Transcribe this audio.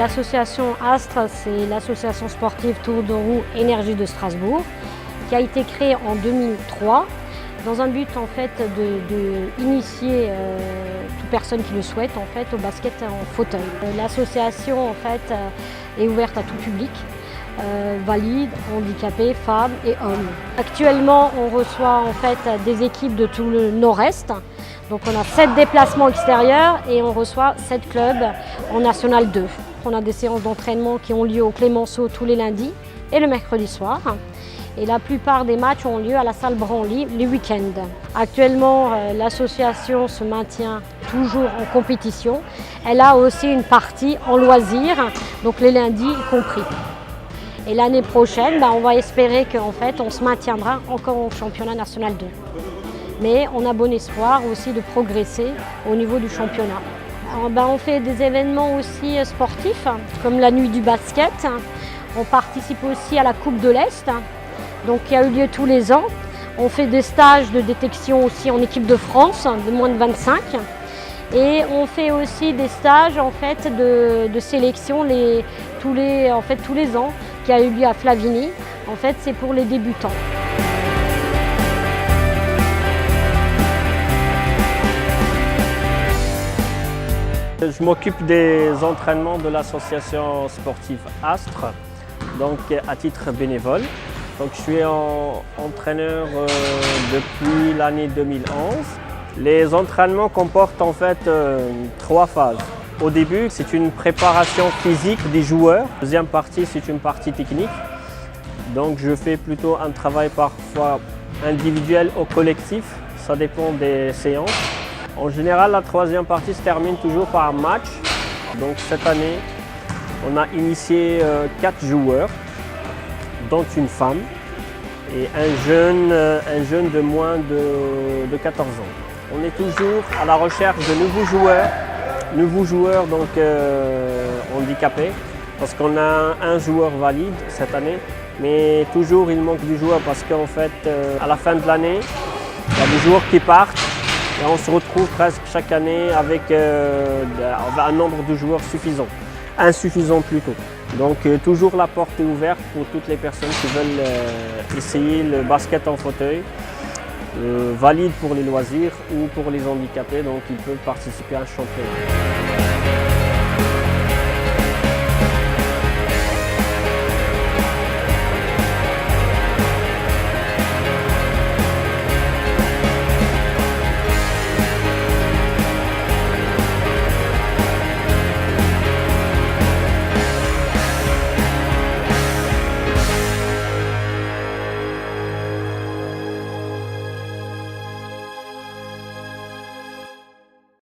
L'association Astre, c'est l'association sportive Tour de Roue Énergie de Strasbourg, qui a été créée en 2003 dans un but en fait de initier toute personne qui le souhaite en fait au basket en fauteuil. L'association en fait est ouverte à tout public, valides, handicapés, femmes et hommes. Actuellement, on reçoit en fait des équipes de tout le nord-est. Donc on a 7 déplacements extérieurs et on reçoit 7 clubs en National 2. On a des séances d'entraînement qui ont lieu au Clémenceau tous les lundis et le mercredi soir. Et la plupart des matchs ont lieu à la salle Branly les week-ends. Actuellement, l'association se maintient toujours en compétition. Elle a aussi une partie en loisirs, donc les lundis y compris. Et l'année prochaine, on va espérer qu'en fait, on se maintiendra encore au championnat national 2. Mais on a bon espoir aussi de progresser au niveau du championnat. On fait des événements aussi sportifs, comme la nuit du basket. On participe aussi à la Coupe de l'Est, donc qui a eu lieu tous les ans. On fait des stages de détection aussi en équipe de France, de moins de 25. Et on fait aussi des stages en fait, de sélection tous les ans, qui a eu lieu à Flavigny. En fait, c'est pour les débutants. Je m'occupe des entraînements de l'association sportive Astre, donc à titre bénévole. Donc, je suis entraîneur depuis l'année 2011. Les entraînements comportent en fait 3 phases. Au début, c'est une préparation physique des joueurs. Deuxième partie, c'est une partie technique. Donc, je fais plutôt un travail parfois individuel ou collectif. Ça dépend des séances. En général, la troisième partie se termine toujours par un match. Donc cette année, on a initié 4 joueurs, dont une femme et un jeune de moins de 14 ans. On est toujours à la recherche de nouveaux joueurs donc, handicapés, parce qu'on a un joueur valide cette année, mais toujours il manque du joueur parce qu'en fait, à la fin de l'année, il y a des joueurs qui partent. Et on se retrouve presque chaque année avec un nombre de joueurs insuffisant plutôt. Donc toujours la porte est ouverte pour toutes les personnes qui veulent essayer le basket en fauteuil, valide pour les loisirs ou pour les handicapés, donc ils peuvent participer à un championnat.